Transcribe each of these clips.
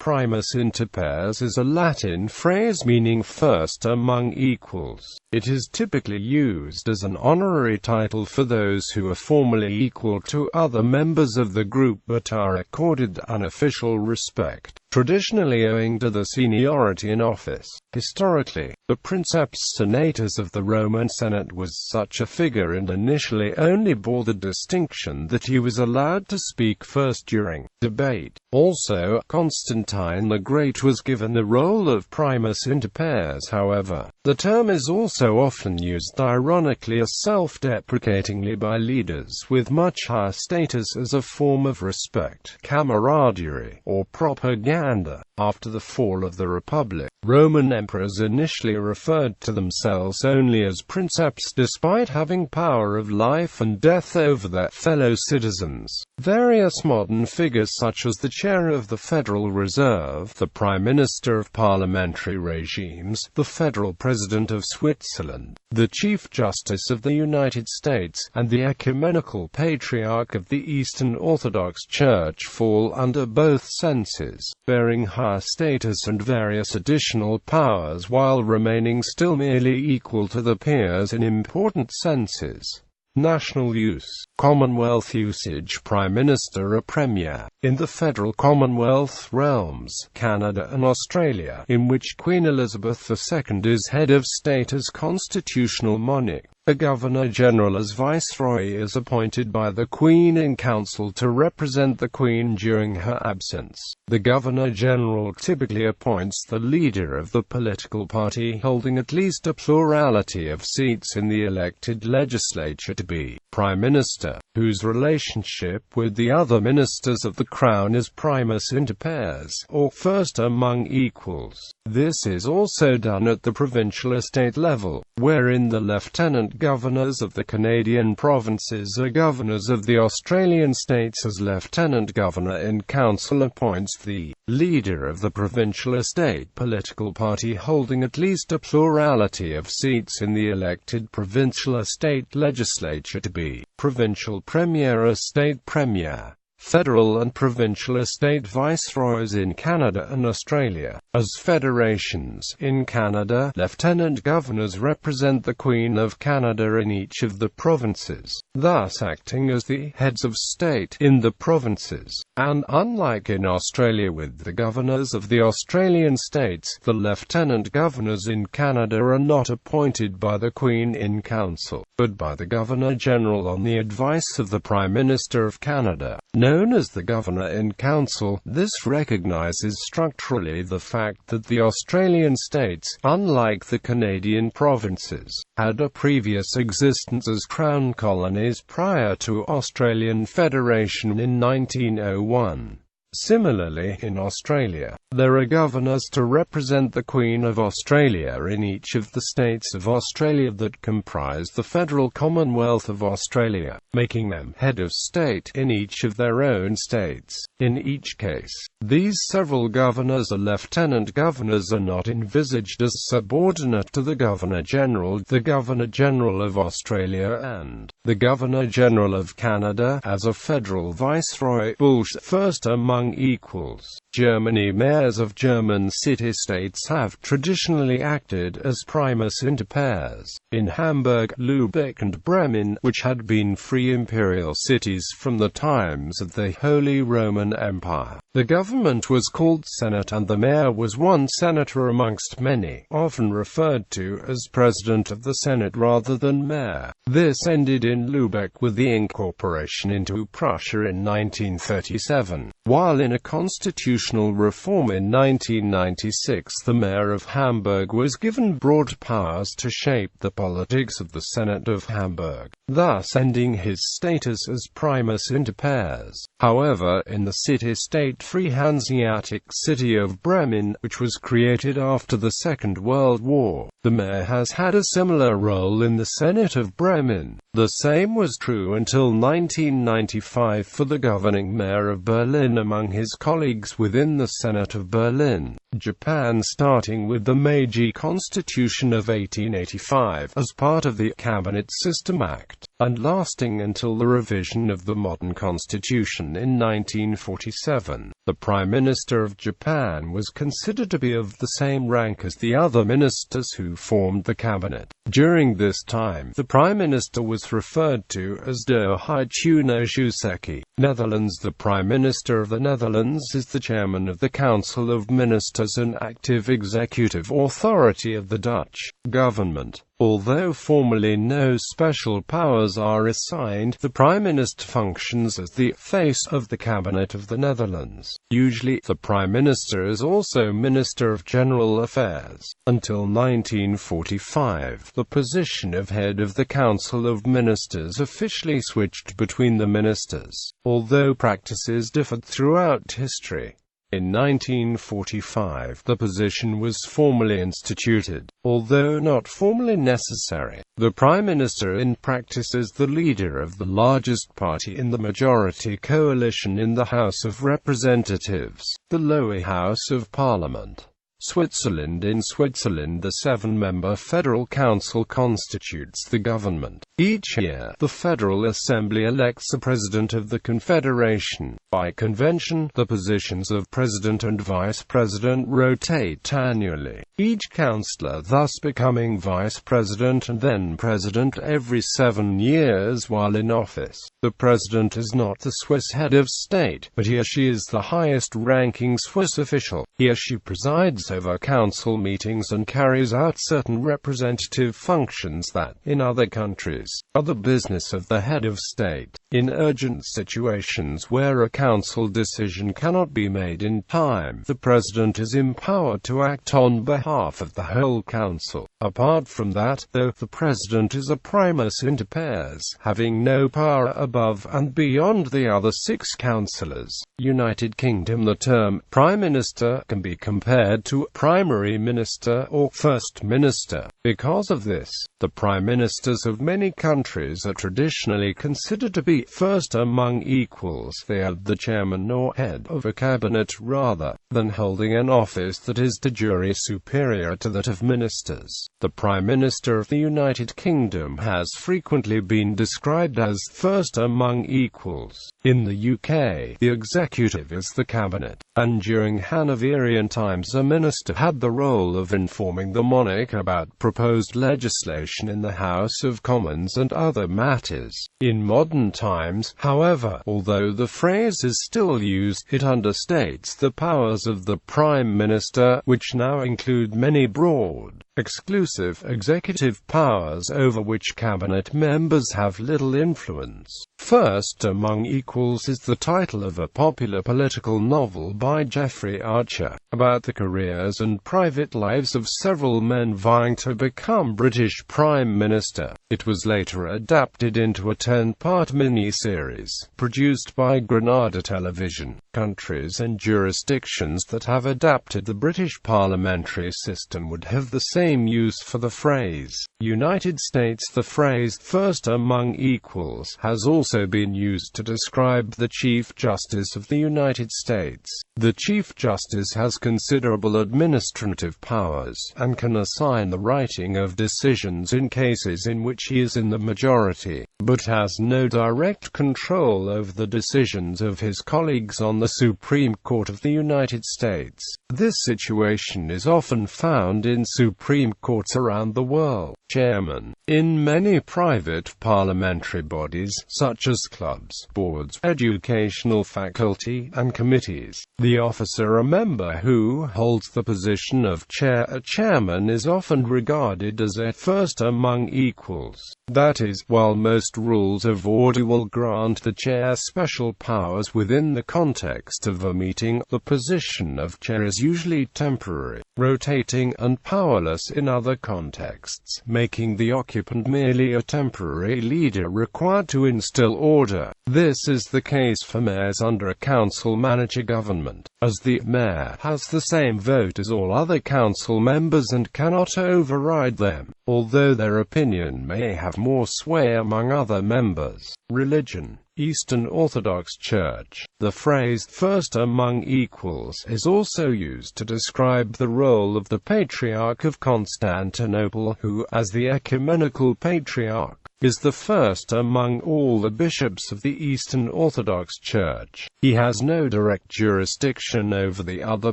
primus inter pares is a Latin phrase meaning first among equals. It is typically used as an honorary title for those who are formally equal to other members of the group but are accorded unofficial respect, traditionally owing to the seniority in office. Historically, the princeps senatus of the Roman Senate was such a figure and initially only bore the distinction that he was allowed to speak first during debate. Also, Constantine the Great was given the role of primus inter pares. However, the term is also often used ironically as self-deprecatingly by leaders with much higher status as a form of respect, camaraderie, or propaganda. After the fall of the Republic, Roman emperors initially referred to themselves only as princeps despite having power of life and death over their fellow citizens. Various modern figures such as the chair of the Federal Reserve, the Prime Minister of parliamentary regimes, the Federal President of Switzerland, the Chief Justice of the United States, and the Ecumenical Patriarch of the Eastern Orthodox Church fall under both senses, bearing high status and various additional powers while remaining still merely equal to their peers in important senses. National use. Commonwealth usage. Prime Minister or Premier. In the federal Commonwealth realms, Canada and Australia, in which Queen Elizabeth II is head of state as constitutional monarch, a Governor-General as Viceroy is appointed by the Queen in Council to represent the Queen during her absence. The Governor-General typically appoints the leader of the political party holding at least a plurality of seats in the elected legislature to be Prime Minister, whose relationship with the other ministers of the Crown is primus inter pares, or first among equals. This is also done at the provincial estate level, wherein the lieutenant governors of the Canadian provinces are governors of the Australian states as Lieutenant Governor in Council appoints the leader of the provincial estate political party holding at least a plurality of seats in the elected provincial estate legislature to be provincial premier or state premier. Federal and provincial estate viceroys in Canada and Australia. As federations, in Canada, lieutenant governors represent the Queen of Canada in each of the provinces, thus acting as the heads of state in the provinces. And unlike in Australia with the governors of the Australian states, the lieutenant governors in Canada are not appointed by the Queen in Council, but by the Governor-General on the advice of the Prime Minister of Canada. Known as the Governor in Council, this recognizes structurally the fact that the Australian states, unlike the Canadian provinces, had a previous existence as Crown colonies prior to Australian Federation in 1901. Similarly, in Australia, there are governors to represent the Queen of Australia in each of the states of Australia that comprise the Federal Commonwealth of Australia, making them head of state in each of their own states. In each case, these several governors or lieutenant governors are not envisaged as subordinate to the Governor-General, the Governor-General of Australia and the Governor-General of Canada, as a federal viceroy. First among equals. Germany. Mayors of German city-states have traditionally acted as primus inter pares. In Hamburg, Lübeck and Bremen, which had been free imperial cities from the times of the Holy Roman Empire, the government was called Senate and the mayor was one senator amongst many, often referred to as President of the Senate rather than mayor. This ended in Lübeck with the incorporation into Prussia in 1937, while in a constitutional reform in 1996 the mayor of Hamburg was given broad powers to shape the politics of the Senate of Hamburg, thus ending his status as primus inter pares. However, in the city-state Free Hanseatic city of Bremen, which was created after the Second World War, the mayor has had a similar role in the Senate of Bremen. The same was true until 1995 for the governing mayor of Berlin among his colleagues within the Senate of Berlin. Japan, starting with the Meiji Constitution of 1885 as part of the Cabinet System Act, and lasting until the revision of the modern constitution in 1947. Japan. The Prime Minister of Japan was considered to be of the same rank as the other ministers who formed the cabinet. During this time, the Prime Minister was referred to as de Haituno Shuseki. Netherlands. The Prime Minister of the Netherlands is the chairman of the Council of Ministers and active executive authority of the Dutch government. Although formally no special powers are assigned, the Prime Minister functions as the face of the Cabinet of the Netherlands. Usually, the Prime Minister is also Minister of General Affairs. Until 1945, the position of head of the Council of Ministers officially switched between the ministers, although practices differed throughout history. In 1945, the position was formally instituted, although not formally necessary. The Prime Minister in practice is the leader of the largest party in the majority coalition in the House of Representatives, the lower house of Parliament. Switzerland. In Switzerland, the 7-member Federal Council constitutes the government. Each year, the Federal Assembly elects a President of the Confederation. By convention, the positions of President and Vice President rotate annually, each councillor thus becoming Vice President and then President every 7 years while in office. The President is not the Swiss head of state, but he or she is the highest-ranking Swiss official. He or she presides over council meetings and carries out certain representative functions that, in other countries, are the business of the head of state. In urgent situations where a council decision cannot be made in time, the President is empowered to act on behalf of the whole council. Apart from that, though, the President is a primus inter pares, having no power above and beyond the other 6 councillors. United Kingdom. The term Prime Minister can be compared to Primary Minister or First Minister. Because of this, the Prime Ministers of many countries are traditionally considered to be first among equals. They are the chairman or head of a cabinet rather than holding an office that is de jure superior to that of ministers. The Prime Minister of the United Kingdom has frequently been described as first among equals. In the UK, the executive is the cabinet, and during Hanoverian times a minister had the role of informing the monarch about proposed legislation in the House of Commons and other matters. In modern times, however, although the phrase is still used, it understates the powers of the Prime Minister, which now include many broad, exclusive executive powers over which cabinet members have little influence. First Among Equals is the title of a popular political novel by Jeffrey Archer, about the careers and private lives of several men vying to become British Prime Minister. It was later adapted into a 10-part mini-series, produced by Granada Television. Countries and jurisdictions that have adapted the British parliamentary system would have the same use for the phrase. United States. The phrase first among equals has also been used to describe the Chief Justice of the United States. The Chief Justice has considerable administrative powers, and can assign the writing of decisions in cases in which he is in the majority, but has no direct control over the decisions of his colleagues on the Supreme Court of the United States. This situation is often found in Supreme Courts around the world. Chairman. In many private parliamentary bodies, such as clubs, boards, educational faculty, and committees, the officer or member who holds the position of chair, a chairman, is often regarded as a first among equals. That is, while most rules of order will grant the chair special powers within the context of a meeting, the position of chair is usually temporary, rotating, and powerless in other contexts, making the occupant merely a temporary leader required to instill order. This is the case for mayors under a council-manager government, as the mayor has the same vote as all other council members and cannot override them, although their opinion may have more sway among other members. Religion. Eastern Orthodox Church. The phrase first among equals is also used to describe the role of the Patriarch of Constantinople, who, as the ecumenical patriarch, is the first among all the bishops of the Eastern Orthodox Church. He has no direct jurisdiction over the other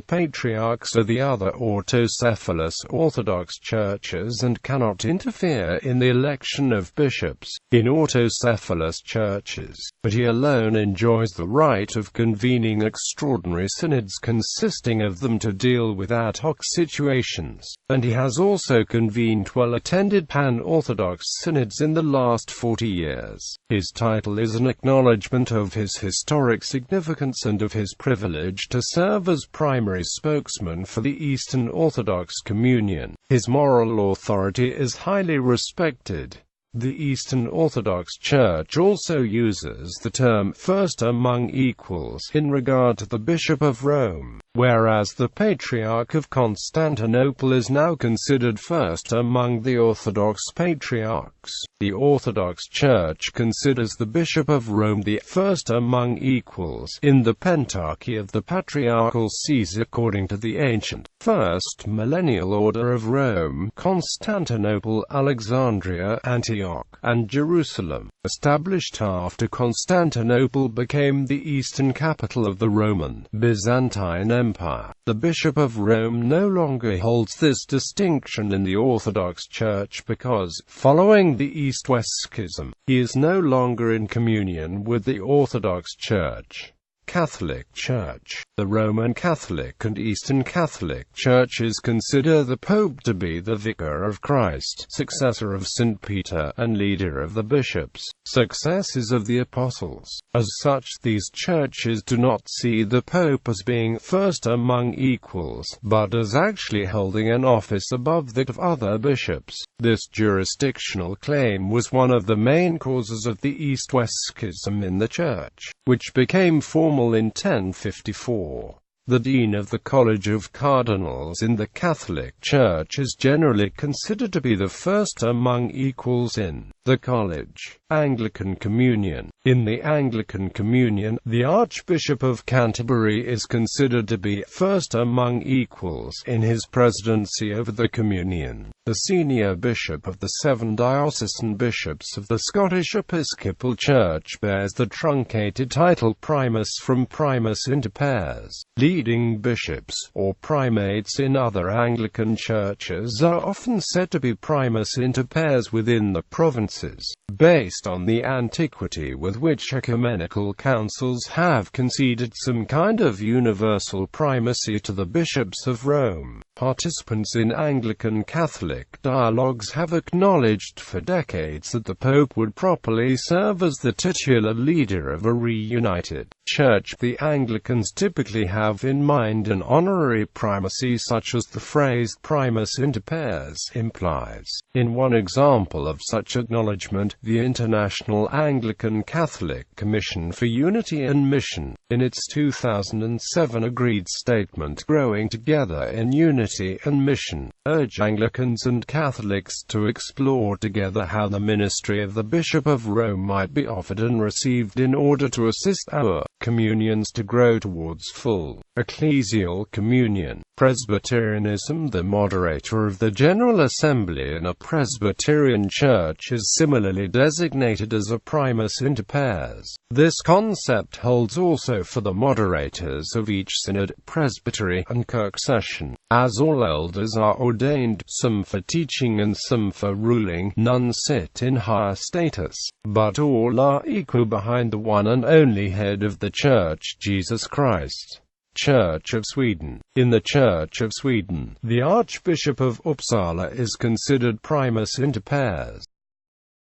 patriarchs or the other autocephalous Orthodox churches and cannot interfere in the election of bishops in autocephalous churches, but he alone enjoys the right of convening extraordinary synods consisting of them to deal with ad hoc situations, and he has also convened well-attended pan-Orthodox synods in the last 40 years. His title is an acknowledgement of his historic significance and of his privilege to serve as primary spokesman for the Eastern Orthodox Communion. His moral authority is highly respected. The Eastern Orthodox Church also uses the term first among equals in regard to the Bishop of Rome, whereas the Patriarch of Constantinople is now considered first among the Orthodox Patriarchs. The Orthodox Church considers the Bishop of Rome the first among equals in the pentarchy of the Patriarchal Sees according to the ancient First Millennial Order of Rome, Constantinople, Alexandria, Antioch, and Jerusalem, established after Constantinople became the eastern capital of the Roman Byzantine Empire. The Bishop of Rome no longer holds this distinction in the Orthodox Church because, following the East-West Schism, he is no longer in communion with the Orthodox Church. Catholic Church. The Roman Catholic and Eastern Catholic Churches consider the Pope to be the Vicar of Christ, successor of St. Peter, and leader of the bishops, successors of the apostles. As such, these churches do not see the Pope as being first among equals, but as actually holding an office above that of other bishops. This jurisdictional claim was one of the main causes of the East-West Schism in the Church, which became formal in 1054. The dean of the College of Cardinals in the Catholic Church is generally considered to be the first among equals in the college. Anglican Communion. In the Anglican Communion, the Archbishop of Canterbury is considered to be first among equals in his presidency over the Communion. The senior bishop of the 7 diocesan bishops of the Scottish Episcopal Church bears the truncated title Primus from Primus inter pares. Leading bishops, or primates in other Anglican churches are often said to be primus inter pares within the provinces, based on the antiquity with which ecumenical councils have conceded some kind of universal primacy to the bishops of Rome. Participants in Anglican Catholic dialogues have acknowledged for decades that the Pope would properly serve as the titular leader of a reunited Church. The Anglicans typically have in mind an honorary primacy such as the phrase primus inter pares implies. In one example of such acknowledgement, the International Anglican Catholic Commission for Unity and Mission, in its 2007 agreed statement Growing Together in Unity and Mission, urged Anglicans and Catholics to explore together how the ministry of the Bishop of Rome might be offered and received in order to assist our communions to grow towards full ecclesial communion. Presbyterianism. The moderator of the General Assembly in a Presbyterian church is similarly designated as a primus inter pares. This concept holds also for the moderators of each synod, presbytery, and kirk session. As all elders are ordained, some for teaching and some for ruling, none sit in higher status, but all are equal behind the one and only head of the Church, Jesus Christ. Church of Sweden. In the Church of Sweden, the Archbishop of Uppsala is considered primus inter pares.